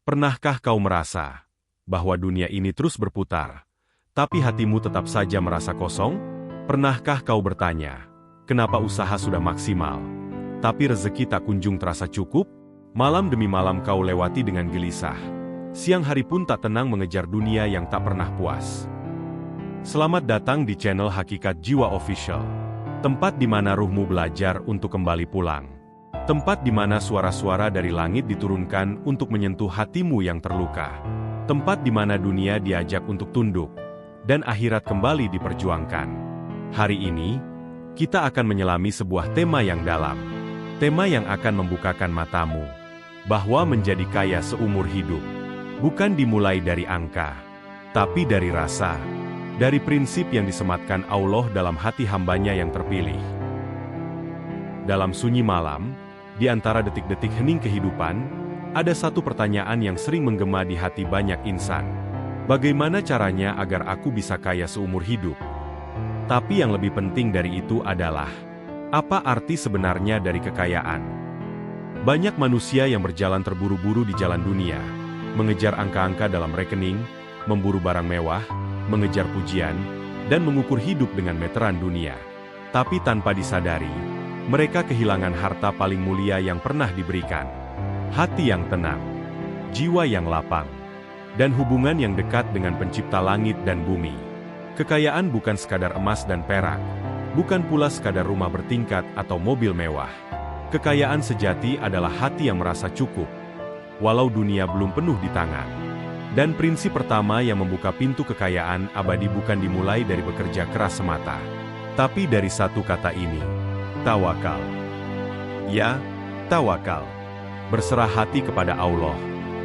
Pernahkah kau merasa bahwa dunia ini terus berputar, tapi hatimu tetap saja merasa kosong? Pernahkah kau bertanya, kenapa usaha sudah maksimal, tapi rezeki tak kunjung terasa cukup? Malam demi malam kau lewati dengan gelisah. Siang hari pun tak tenang mengejar dunia yang tak pernah puas. Selamat datang di channel Hakikat Jiwa Official. Tempat di mana ruhmu belajar untuk kembali pulang. Tempat di mana suara-suara dari langit diturunkan untuk menyentuh hatimu yang terluka. Tempat di mana dunia diajak untuk tunduk, dan akhirat kembali diperjuangkan. Hari ini, kita akan menyelami sebuah tema yang dalam. Tema yang akan membukakan matamu, bahwa menjadi kaya seumur hidup, bukan dimulai dari angka, tapi dari rasa, dari prinsip yang disematkan Allah dalam hati hambanya yang terpilih. Dalam sunyi malam, di antara detik-detik hening kehidupan, ada satu pertanyaan yang sering menggema di hati banyak insan. Bagaimana caranya agar aku bisa kaya seumur hidup? Tapi yang lebih penting dari itu adalah, apa arti sebenarnya dari kekayaan? Banyak manusia yang berjalan terburu-buru di jalan dunia, mengejar angka-angka dalam rekening, memburu barang mewah, mengejar pujian, dan mengukur hidup dengan meteran dunia. Tapi tanpa disadari, mereka kehilangan harta paling mulia yang pernah diberikan. Hati yang tenang, jiwa yang lapang, dan hubungan yang dekat dengan pencipta langit dan bumi. Kekayaan bukan sekadar emas dan perak, bukan pula sekadar rumah bertingkat atau mobil mewah. Kekayaan sejati adalah hati yang merasa cukup, walau dunia belum penuh di tangan. Dan prinsip pertama yang membuka pintu kekayaan abadi bukan dimulai dari bekerja keras semata, tapi dari satu kata ini, tawakal. Ya, tawakal. Berserah hati kepada Allah,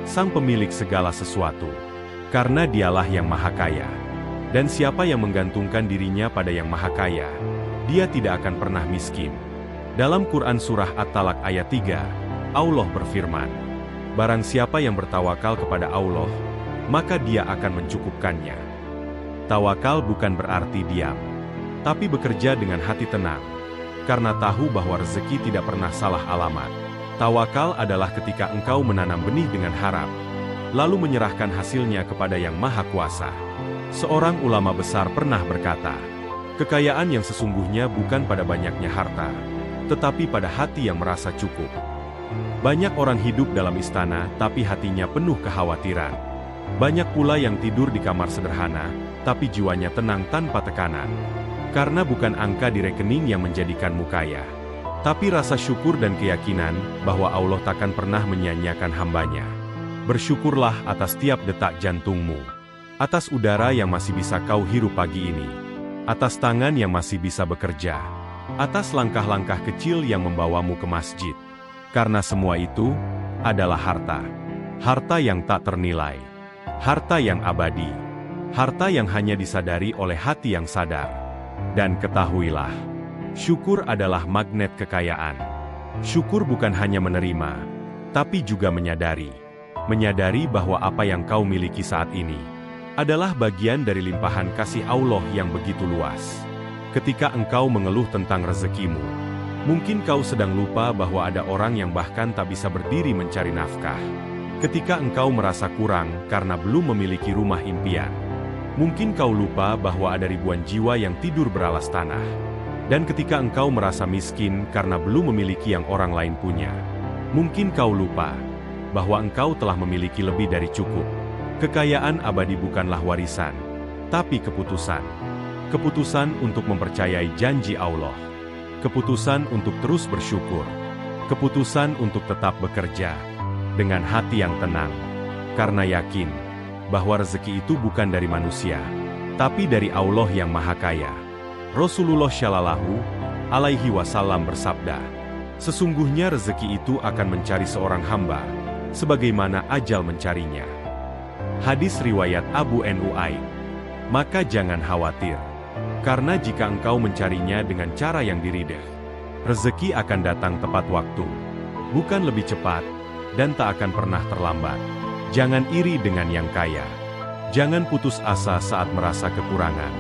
Sang Pemilik segala sesuatu. Karena Dialah yang Maha Kaya. Dan siapa yang menggantungkan dirinya pada Yang Maha Kaya, dia tidak akan pernah miskin. Dalam Quran Surah At-Talaq ayat 3, Allah berfirman, barang siapa yang bertawakal kepada Allah, maka dia akan mencukupkannya. Tawakal bukan berarti diam, tapi bekerja dengan hati tenang, karena tahu bahwa rezeki tidak pernah salah alamat. Tawakal adalah ketika engkau menanam benih dengan harap, lalu menyerahkan hasilnya kepada Yang Maha Kuasa. Seorang ulama besar pernah berkata, kekayaan yang sesungguhnya bukan pada banyaknya harta, tetapi pada hati yang merasa cukup. Banyak orang hidup dalam istana, tapi hatinya penuh kekhawatiran. Banyak pula yang tidur di kamar sederhana, tapi jiwanya tenang tanpa tekanan. Karena bukan angka di rekening yang menjadikanmu kaya, tapi rasa syukur dan keyakinan bahwa Allah takkan pernah menyia-nyiakan hambanya. Bersyukurlah atas tiap detak jantungmu, atas udara yang masih bisa kau hirup pagi ini, atas tangan yang masih bisa bekerja, atas langkah-langkah kecil yang membawamu ke masjid. Karena semua itu adalah harta. Harta yang tak ternilai. Harta yang abadi. Harta yang hanya disadari oleh hati yang sadar. Dan ketahuilah, syukur adalah magnet kekayaan. Syukur bukan hanya menerima, tapi juga menyadari. Menyadari bahwa apa yang kau miliki saat ini adalah bagian dari limpahan kasih Allah yang begitu luas. Ketika engkau mengeluh tentang rezekimu, mungkin kau sedang lupa bahwa ada orang yang bahkan tak bisa berdiri mencari nafkah. Ketika engkau merasa kurang karena belum memiliki rumah impian, mungkin kau lupa bahwa ada ribuan jiwa yang tidur beralas tanah. Dan ketika engkau merasa miskin karena belum memiliki yang orang lain punya, mungkin kau lupa bahwa engkau telah memiliki lebih dari cukup. Kekayaan abadi bukanlah warisan, tapi keputusan. Keputusan untuk mempercayai janji Allah. Keputusan untuk terus bersyukur. Keputusan untuk tetap bekerja dengan hati yang tenang, karena yakin bahwa rezeki itu bukan dari manusia, tapi dari Allah yang Maha Kaya. Rasulullah Shallallahu Alaihi Wasallam bersabda, sesungguhnya rezeki itu akan mencari seorang hamba, sebagaimana ajal mencarinya. Hadis riwayat Abu Nuaim. Maka jangan khawatir, karena jika engkau mencarinya dengan cara yang diridhai, rezeki akan datang tepat waktu, bukan lebih cepat, dan tak akan pernah terlambat. Jangan iri dengan yang kaya. Jangan putus asa saat merasa kekurangan.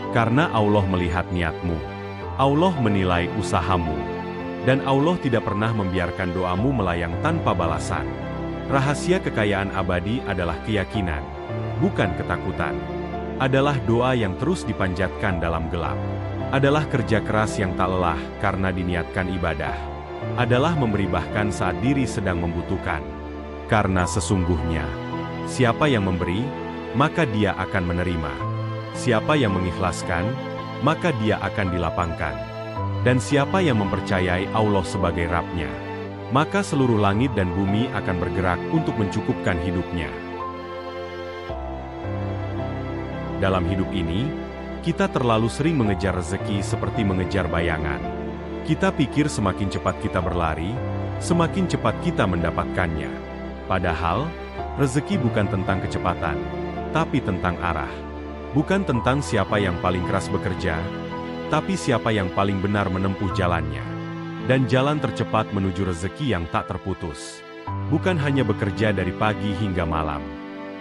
Karena Allah melihat niatmu. Allah menilai usahamu. Dan Allah tidak pernah membiarkan doamu melayang tanpa balasan. Rahasia kekayaan abadi adalah keyakinan, bukan ketakutan. Adalah doa yang terus dipanjatkan dalam gelap. Adalah kerja keras yang tak lelah karena diniatkan ibadah. Adalah memberi bahkan saat diri sedang membutuhkan. Karena sesungguhnya, siapa yang memberi, maka dia akan menerima. Siapa yang mengikhlaskan, maka dia akan dilapangkan. Dan siapa yang mempercayai Allah sebagai Rabb-Nya, maka seluruh langit dan bumi akan bergerak untuk mencukupkan hidupnya. Dalam hidup ini, kita terlalu sering mengejar rezeki seperti mengejar bayangan. Kita pikir semakin cepat kita berlari, semakin cepat kita mendapatkannya. Padahal, rezeki bukan tentang kecepatan, tapi tentang arah. Bukan tentang siapa yang paling keras bekerja, tapi siapa yang paling benar menempuh jalannya. Dan jalan tercepat menuju rezeki yang tak terputus. Bukan hanya bekerja dari pagi hingga malam.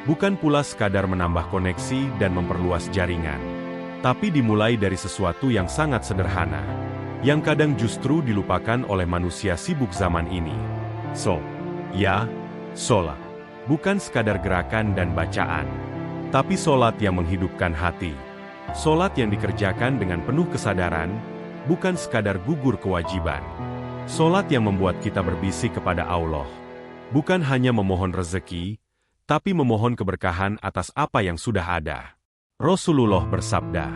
Bukan pula sekadar menambah koneksi dan memperluas jaringan. Tapi dimulai dari sesuatu yang sangat sederhana, yang kadang justru dilupakan oleh manusia sibuk zaman ini. Sholat. Bukan sekadar gerakan dan bacaan, tapi sholat yang menghidupkan hati. Sholat yang dikerjakan dengan penuh kesadaran, bukan sekadar gugur kewajiban. Sholat yang membuat kita berbisik kepada Allah. Bukan hanya memohon rezeki, tapi memohon keberkahan atas apa yang sudah ada. Rasulullah bersabda,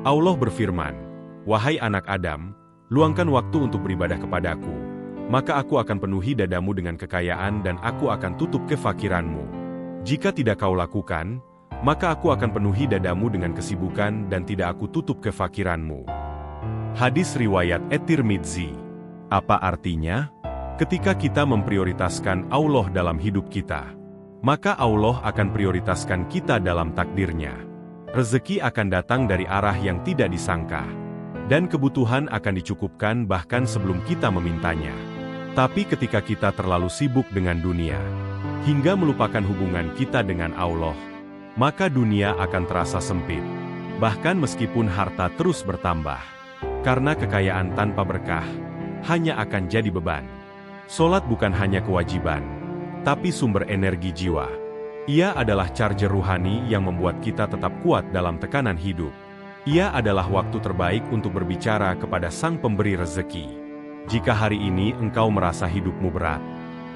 Allah berfirman, "Wahai anak Adam, luangkan waktu untuk beribadah kepadaku, maka aku akan penuhi dadamu dengan kekayaan dan aku akan tutup kefakiranmu. Jika tidak kau lakukan, maka aku akan penuhi dadamu dengan kesibukan dan tidak aku tutup kefakiranmu." Hadis riwayat At-Tirmidzi. Apa artinya? Ketika kita memprioritaskan Allah dalam hidup kita, maka Allah akan prioritaskan kita dalam takdirnya. Rezeki akan datang dari arah yang tidak disangka. Dan kebutuhan akan dicukupkan bahkan sebelum kita memintanya. Tapi ketika kita terlalu sibuk dengan dunia, hingga melupakan hubungan kita dengan Allah, maka dunia akan terasa sempit. Bahkan meskipun harta terus bertambah. Karena kekayaan tanpa berkah, hanya akan jadi beban. Sholat bukan hanya kewajiban, tapi sumber energi jiwa. Ia adalah charger ruhani yang membuat kita tetap kuat dalam tekanan hidup. Ia adalah waktu terbaik untuk berbicara kepada Sang Pemberi rezeki. Jika hari ini engkau merasa hidupmu berat,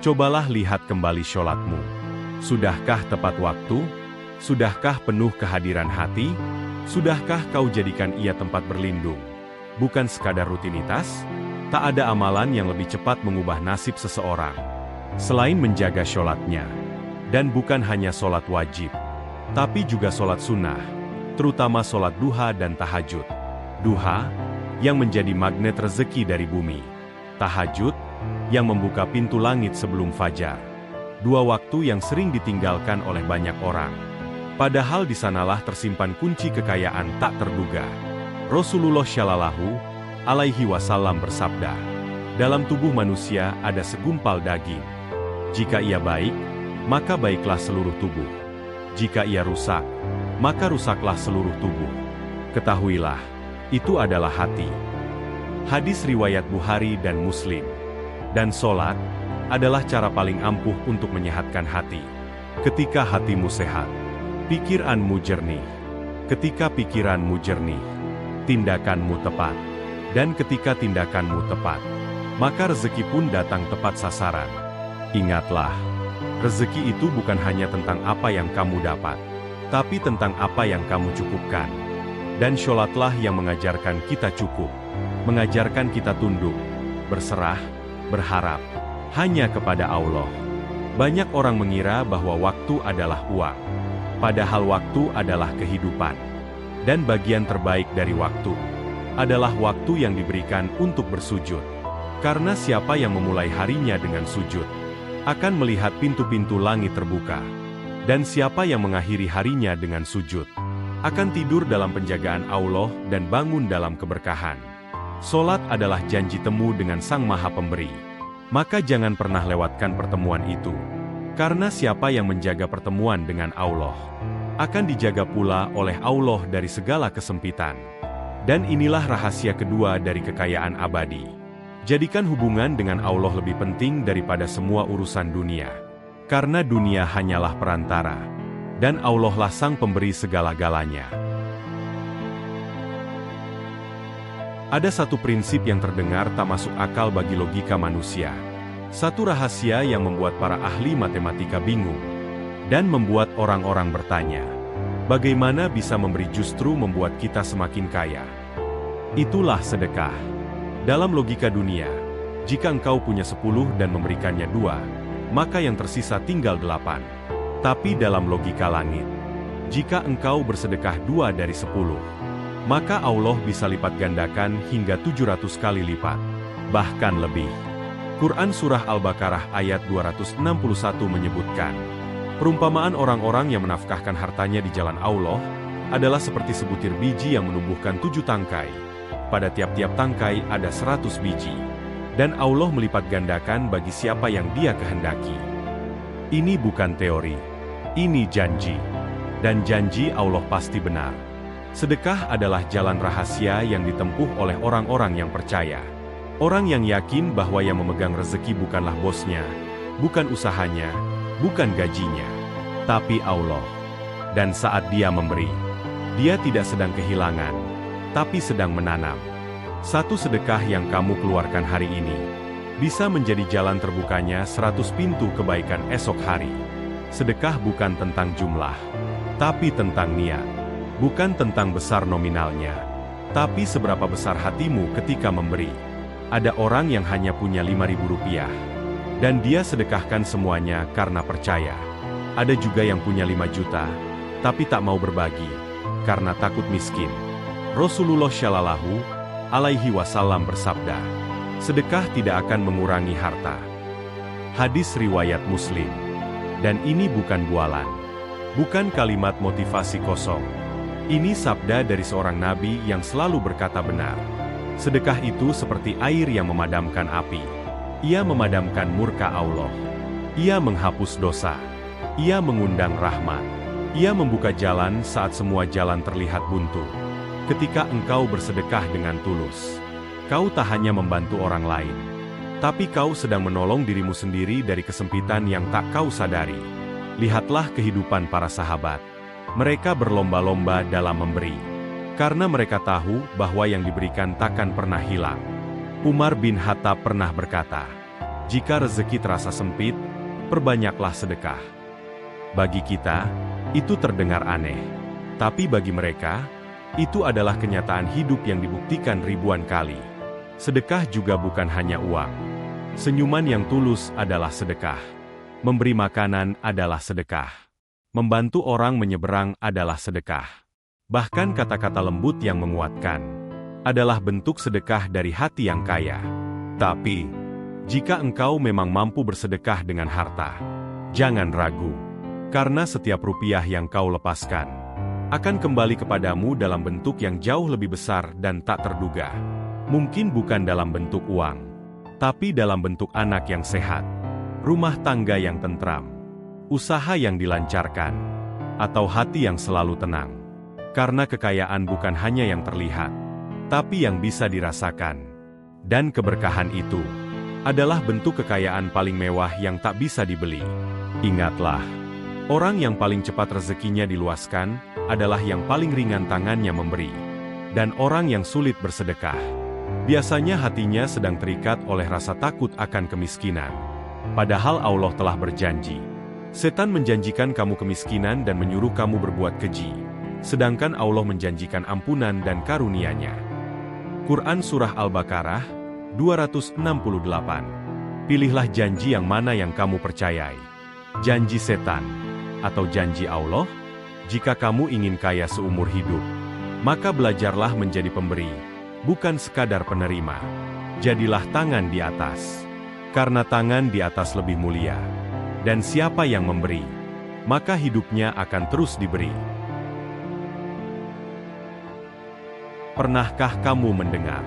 cobalah lihat kembali sholatmu. Sudahkah tepat waktu? Sudahkah penuh kehadiran hati? Sudahkah kau jadikan ia tempat berlindung? Bukan sekadar rutinitas, tak ada amalan yang lebih cepat mengubah nasib seseorang selain menjaga sholatnya. Dan bukan hanya sholat wajib, tapi juga sholat sunnah, terutama sholat duha dan tahajud. Duha, yang menjadi magnet rezeki dari bumi. Tahajud, yang membuka pintu langit sebelum fajar. Dua waktu yang sering ditinggalkan oleh banyak orang. Padahal di sanalah tersimpan kunci kekayaan tak terduga. Rasulullah Shallallahu Alaihi Wasallam bersabda, dalam tubuh manusia ada segumpal daging. Jika ia baik, maka baiklah seluruh tubuh. Jika ia rusak, maka rusaklah seluruh tubuh. Ketahuilah, itu adalah hati. Hadis riwayat Bukhari dan Muslim. Dan sholat adalah cara paling ampuh untuk menyehatkan hati. Ketika hatimu sehat, pikiranmu jernih. Ketika pikiranmu jernih, tindakanmu tepat. Dan ketika tindakanmu tepat, maka rezeki pun datang tepat sasaran. Ingatlah, rezeki itu bukan hanya tentang apa yang kamu dapat, tapi tentang apa yang kamu cukupkan. Dan sholatlah yang mengajarkan kita cukup, mengajarkan kita tunduk, berserah, berharap, hanya kepada Allah. Banyak orang mengira bahwa waktu adalah uang, padahal waktu adalah kehidupan. Dan bagian terbaik dari waktu adalah waktu yang diberikan untuk bersujud. Karena siapa yang memulai harinya dengan sujud, akan melihat pintu-pintu langit terbuka. Dan siapa yang mengakhiri harinya dengan sujud, akan tidur dalam penjagaan Allah dan bangun dalam keberkahan. Sholat adalah janji temu dengan Sang Maha Pemberi. Maka jangan pernah lewatkan pertemuan itu. Karena siapa yang menjaga pertemuan dengan Allah, akan dijaga pula oleh Allah dari segala kesempitan. Dan inilah rahasia kedua dari kekayaan abadi. Jadikan hubungan dengan Allah lebih penting daripada semua urusan dunia. Karena dunia hanyalah perantara, dan Allah lah sang pemberi segala-galanya. Ada satu prinsip yang terdengar tak masuk akal bagi logika manusia. Satu rahasia yang membuat para ahli matematika bingung, dan membuat orang-orang bertanya, bagaimana bisa memberi justru membuat kita semakin kaya? Itulah sedekah. Dalam logika dunia, jika engkau punya 10 dan memberikannya 2, maka yang tersisa tinggal 8. Tapi dalam logika langit, jika engkau bersedekah 2 dari 10, maka Allah bisa lipat gandakan hingga 700 kali lipat, bahkan lebih. Quran Surah Al-Baqarah ayat 261 menyebutkan, perumpamaan orang-orang yang menafkahkan hartanya di jalan Allah adalah seperti sebutir biji yang menumbuhkan 7 tangkai. Pada tiap-tiap tangkai ada 100 biji. Dan Allah melipat gandakan bagi siapa yang Dia kehendaki. Ini bukan teori. Ini janji. Dan janji Allah pasti benar. Sedekah adalah jalan rahasia yang ditempuh oleh orang-orang yang percaya. Orang yang yakin bahwa yang memegang rezeki bukanlah bosnya, bukan usahanya, bukan gajinya, tapi Allah. Dan saat Dia memberi, Dia tidak sedang kehilangan, tapi sedang menanam. Satu sedekah yang kamu keluarkan hari ini, bisa menjadi jalan terbukanya 100 pintu kebaikan esok hari. Sedekah bukan tentang jumlah, tapi tentang niat. Bukan tentang besar nominalnya, tapi seberapa besar hatimu ketika memberi. Ada orang yang hanya punya 5.000 rupiah, dan dia sedekahkan semuanya karena percaya. Ada juga yang punya 5 juta, tapi tak mau berbagi, karena takut miskin. Rasulullah Shallallahu Alaihi Wasallam bersabda, sedekah tidak akan mengurangi harta. Hadis riwayat Muslim. Dan ini bukan bualan, bukan kalimat motivasi kosong. Ini sabda dari seorang nabi yang selalu berkata benar. Sedekah itu seperti air yang memadamkan api. Ia memadamkan murka Allah. Ia menghapus dosa. Ia mengundang rahmat. Ia membuka jalan saat semua jalan terlihat buntu. Ketika engkau bersedekah dengan tulus, kau tak hanya membantu orang lain, tapi kau sedang menolong dirimu sendiri dari kesempitan yang tak kau sadari. Lihatlah kehidupan para sahabat. Mereka berlomba-lomba dalam memberi, karena mereka tahu bahwa yang diberikan takkan pernah hilang. Umar bin Khattab pernah berkata, jika rezeki terasa sempit, perbanyaklah sedekah. Bagi kita, itu terdengar aneh. Tapi bagi mereka, itu adalah kenyataan hidup yang dibuktikan ribuan kali. Sedekah juga bukan hanya uang. Senyuman yang tulus adalah sedekah. Memberi makanan adalah sedekah. Membantu orang menyeberang adalah sedekah. Bahkan kata-kata lembut yang menguatkan adalah bentuk sedekah dari hati yang kaya. Tapi, jika engkau memang mampu bersedekah dengan harta, jangan ragu. Karena setiap rupiah yang kau lepaskan akan kembali kepadamu dalam bentuk yang jauh lebih besar dan tak terduga. Mungkin bukan dalam bentuk uang, tapi dalam bentuk anak yang sehat, rumah tangga yang tentram, usaha yang dilancarkan, atau hati yang selalu tenang. Karena kekayaan bukan hanya yang terlihat, tapi yang bisa dirasakan. Dan keberkahan itu adalah bentuk kekayaan paling mewah yang tak bisa dibeli. Ingatlah, orang yang paling cepat rezekinya diluaskan adalah yang paling ringan tangannya memberi. Dan orang yang sulit bersedekah, biasanya hatinya sedang terikat oleh rasa takut akan kemiskinan. Padahal Allah telah berjanji, setan menjanjikan kamu kemiskinan dan menyuruh kamu berbuat keji, sedangkan Allah menjanjikan ampunan dan karunia-Nya. Quran Surah Al-Baqarah 268. Pilihlah janji yang mana yang kamu percayai. Janji setan atau janji Allah? Jika kamu ingin kaya seumur hidup, maka belajarlah menjadi pemberi, bukan sekadar penerima. Jadilah tangan di atas, karena tangan di atas lebih mulia. Dan siapa yang memberi, maka hidupnya akan terus diberi. Pernahkah kamu mendengar,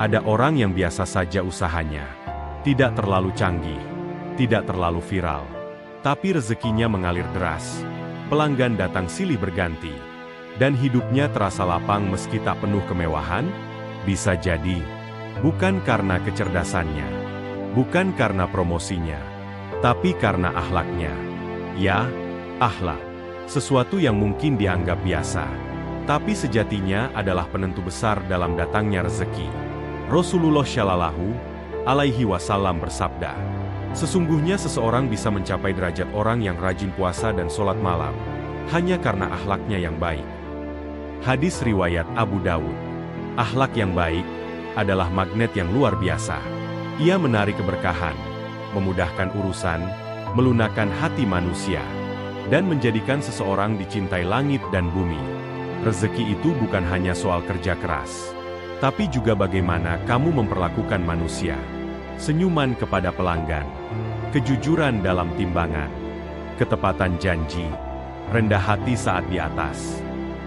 ada orang yang biasa saja usahanya, tidak terlalu canggih, tidak terlalu viral, tapi rezekinya mengalir deras, pelanggan datang silih berganti, dan hidupnya terasa lapang meski tak penuh kemewahan? Bisa jadi, bukan karena kecerdasannya, bukan karena promosinya, tapi karena akhlaknya. Ya, akhlak. Sesuatu yang mungkin dianggap biasa, tapi sejatinya adalah penentu besar dalam datangnya rezeki. Rasulullah Shallallahu Alaihi Wasallam bersabda, sesungguhnya seseorang bisa mencapai derajat orang yang rajin puasa dan sholat malam, hanya karena akhlaknya yang baik. Hadis riwayat Abu Dawud. Akhlak yang baik adalah magnet yang luar biasa. Ia menarik keberkahan, memudahkan urusan, melunakkan hati manusia, dan menjadikan seseorang dicintai langit dan bumi. Rezeki itu bukan hanya soal kerja keras, tapi juga bagaimana kamu memperlakukan manusia. Senyuman kepada pelanggan, kejujuran dalam timbangan, ketepatan janji, rendah hati saat di atas,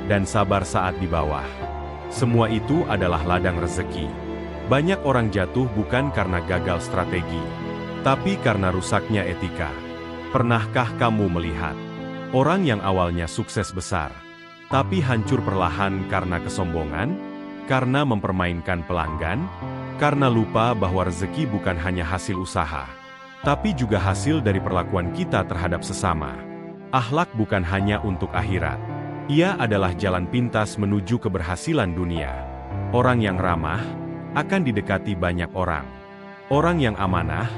dan sabar saat di bawah. Semua itu adalah ladang rezeki. Banyak orang jatuh bukan karena gagal strategi, tapi karena rusaknya etika. Pernahkah kamu melihat orang yang awalnya sukses besar, tapi hancur perlahan karena kesombongan, karena mempermainkan pelanggan, karena lupa bahwa rezeki bukan hanya hasil usaha, tapi juga hasil dari perlakuan kita terhadap sesama. Akhlak bukan hanya untuk akhirat. Ia adalah jalan pintas menuju keberhasilan dunia. Orang yang ramah akan didekati banyak orang. Orang yang amanah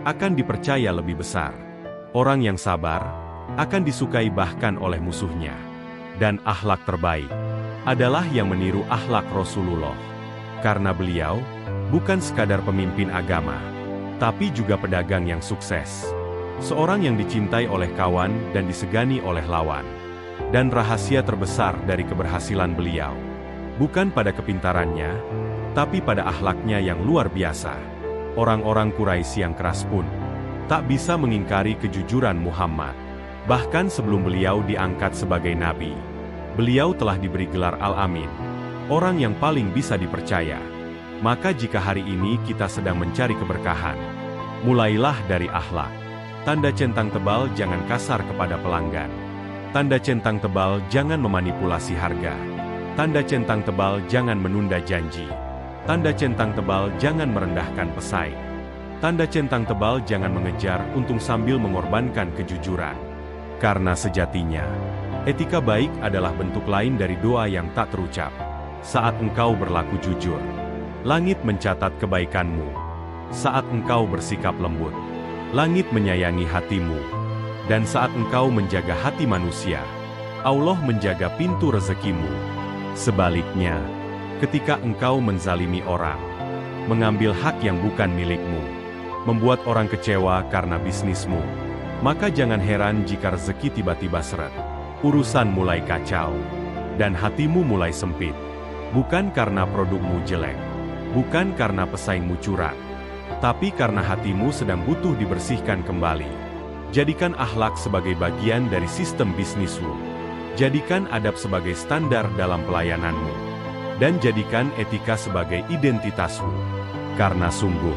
akan dipercaya lebih besar. Orang yang sabar akan disukai bahkan oleh musuhnya. Dan akhlak terbaik adalah yang meniru akhlak Rasulullah. Karena beliau bukan sekadar pemimpin agama, tapi juga pedagang yang sukses. Seorang yang dicintai oleh kawan dan disegani oleh lawan. Dan rahasia terbesar dari keberhasilan beliau bukan pada kepintarannya, tapi pada akhlaknya yang luar biasa. Orang-orang Quraisy yang keras pun tak bisa mengingkari kejujuran Muhammad. Bahkan sebelum beliau diangkat sebagai nabi, beliau telah diberi gelar Al-Amin, orang yang paling bisa dipercaya. Maka jika hari ini kita sedang mencari keberkahan, mulailah dari akhlak. Tanda centang tebal, jangan kasar kepada pelanggan. Tanda centang tebal, jangan memanipulasi harga. Tanda centang tebal, jangan menunda janji. Tanda centang tebal, jangan merendahkan pesaing. Tanda centang tebal, jangan mengejar untung sambil mengorbankan kejujuran. Karena sejatinya, etika baik adalah bentuk lain dari doa yang tak terucap. Saat engkau berlaku jujur, langit mencatat kebaikanmu. Saat engkau bersikap lembut, langit menyayangi hatimu. Dan saat engkau menjaga hati manusia, Allah menjaga pintu rezekimu. Sebaliknya, ketika engkau menzalimi orang, mengambil hak yang bukan milikmu, membuat orang kecewa karena bisnismu, maka jangan heran jika rezeki tiba-tiba seret. Urusan mulai kacau, dan hatimu mulai sempit. Bukan karena produkmu jelek, bukan karena pesaingmu curang, tapi karena hatimu sedang butuh dibersihkan kembali. Jadikan akhlak sebagai bagian dari sistem bisnismu. Jadikan adab sebagai standar dalam pelayananmu. Dan jadikan etika sebagai identitasmu. Karena sungguh,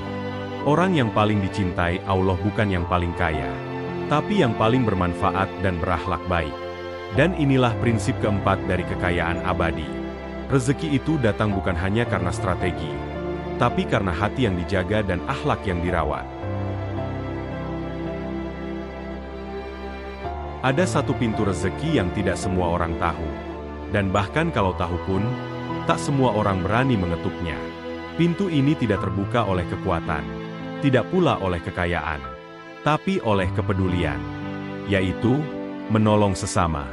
orang yang paling dicintai Allah bukan yang paling kaya, tapi yang paling bermanfaat dan berakhlak baik. Dan inilah prinsip keempat dari kekayaan abadi. Rezeki itu datang bukan hanya karena strategi, tapi karena hati yang dijaga dan akhlak yang dirawat. Ada satu pintu rezeki yang tidak semua orang tahu. Dan bahkan kalau tahu pun, tak semua orang berani mengetuknya. Pintu ini tidak terbuka oleh kekuatan, tidak pula oleh kekayaan, tapi oleh kepedulian, yaitu menolong sesama.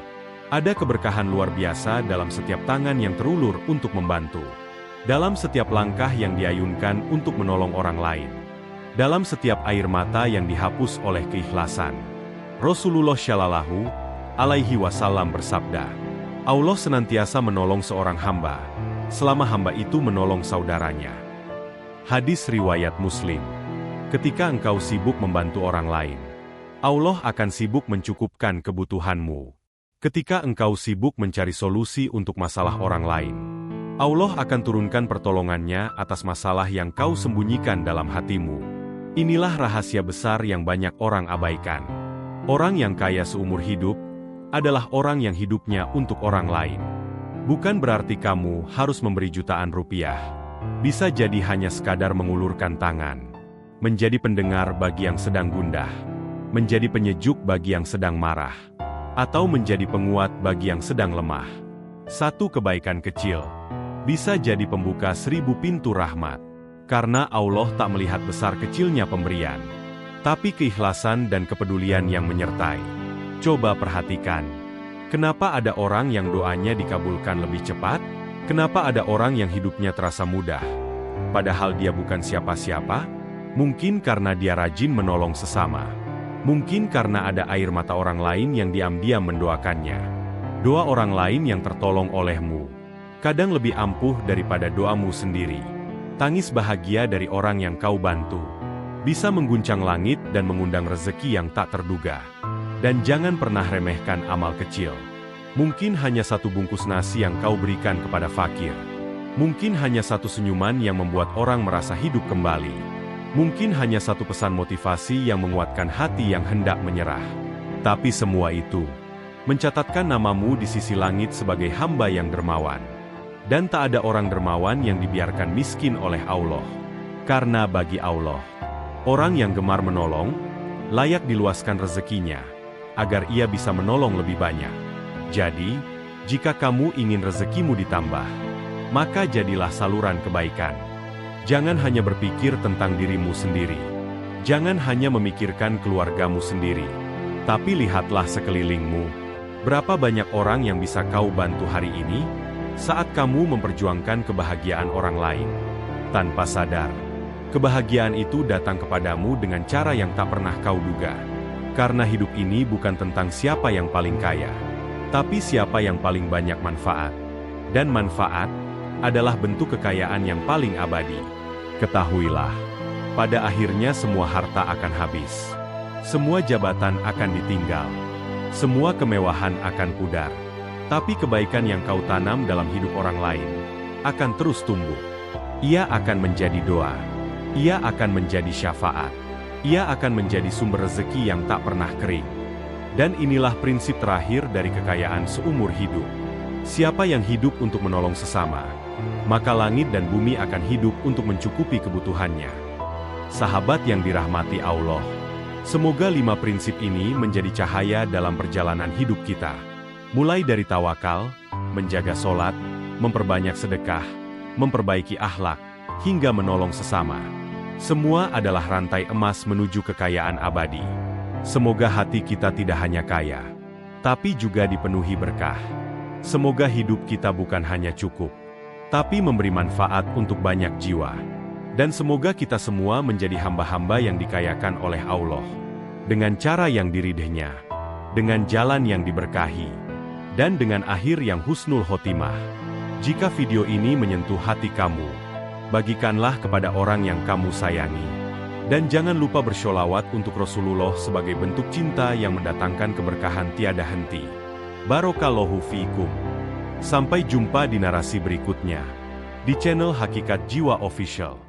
Ada keberkahan luar biasa dalam setiap tangan yang terulur untuk membantu, dalam setiap langkah yang diayunkan untuk menolong orang lain, dalam setiap air mata yang dihapus oleh keikhlasan. Rasulullah Shallallahu Alaihi Wasallam bersabda, Allah senantiasa menolong seorang hamba, selama hamba itu menolong saudaranya. Hadis riwayat Muslim. Ketika engkau sibuk membantu orang lain, Allah akan sibuk mencukupkan kebutuhanmu. Ketika engkau sibuk mencari solusi untuk masalah orang lain, Allah akan turunkan pertolongannya atas masalah yang kau sembunyikan dalam hatimu. Inilah rahasia besar yang banyak orang abaikan. Orang yang kaya seumur hidup adalah orang yang hidupnya untuk orang lain. Bukan berarti kamu harus memberi jutaan rupiah. Bisa jadi hanya sekadar mengulurkan tangan, menjadi pendengar bagi yang sedang gundah, menjadi penyejuk bagi yang sedang marah, atau menjadi penguat bagi yang sedang lemah. Satu kebaikan kecil bisa jadi pembuka 1000 pintu rahmat. Karena Allah tak melihat besar kecilnya pemberian, tapi keikhlasan dan kepedulian yang menyertai. Coba perhatikan, kenapa ada orang yang doanya dikabulkan lebih cepat? Kenapa ada orang yang hidupnya terasa mudah, padahal dia bukan siapa-siapa? Mungkin karena dia rajin menolong sesama. Mungkin karena ada air mata orang lain yang diam-diam mendoakannya. Doa orang lain yang tertolong olehmu kadang lebih ampuh daripada doamu sendiri. Tangis bahagia dari orang yang kau bantu bisa mengguncang langit dan mengundang rezeki yang tak terduga. Dan jangan pernah remehkan amal kecil. Mungkin hanya satu bungkus nasi yang kau berikan kepada fakir. Mungkin hanya satu senyuman yang membuat orang merasa hidup kembali. Mungkin hanya satu pesan motivasi yang menguatkan hati yang hendak menyerah. Tapi semua itu mencatatkan namamu di sisi langit sebagai hamba yang dermawan. Dan tak ada orang dermawan yang dibiarkan miskin oleh Allah. Karena bagi Allah, orang yang gemar menolong, layak diluaskan rezekinya, agar ia bisa menolong lebih banyak. Jadi, jika kamu ingin rezekimu ditambah, maka jadilah saluran kebaikan. Jangan hanya berpikir tentang dirimu sendiri. Jangan hanya memikirkan keluargamu sendiri. Tapi lihatlah sekelilingmu. Berapa banyak orang yang bisa kau bantu hari ini, saat kamu memperjuangkan kebahagiaan orang lain. Tanpa sadar, kebahagiaan itu datang kepadamu dengan cara yang tak pernah kau duga. Karena hidup ini bukan tentang siapa yang paling kaya, tapi siapa yang paling banyak manfaat. Dan manfaat adalah bentuk kekayaan yang paling abadi. Ketahuilah, pada akhirnya semua harta akan habis. Semua jabatan akan ditinggal. Semua kemewahan akan pudar. Tapi kebaikan yang kau tanam dalam hidup orang lain akan terus tumbuh. Ia akan menjadi doa. Ia akan menjadi syafaat. Ia akan menjadi sumber rezeki yang tak pernah kering. Dan inilah prinsip terakhir dari kekayaan seumur hidup. Siapa yang hidup untuk menolong sesama, maka langit dan bumi akan hidup untuk mencukupi kebutuhannya. Sahabat yang dirahmati Allah, semoga 5 prinsip ini menjadi cahaya dalam perjalanan hidup kita. Mulai dari tawakal, menjaga sholat, memperbanyak sedekah, memperbaiki akhlak, hingga menolong sesama. Semua adalah rantai emas menuju kekayaan abadi. Semoga hati kita tidak hanya kaya, tapi juga dipenuhi berkah. Semoga hidup kita bukan hanya cukup, tapi memberi manfaat untuk banyak jiwa. Dan semoga kita semua menjadi hamba-hamba yang dikayakan oleh Allah, dengan cara yang diridhnya, dengan jalan yang diberkahi, dan dengan akhir yang husnul khotimah. Jika video ini menyentuh hati kamu, bagikanlah kepada orang yang kamu sayangi. Dan jangan lupa bersholawat untuk Rasulullah sebagai bentuk cinta yang mendatangkan keberkahan tiada henti. Barokallahu fiikum. Sampai jumpa di narasi berikutnya, di channel Hakikat Jiwa Official.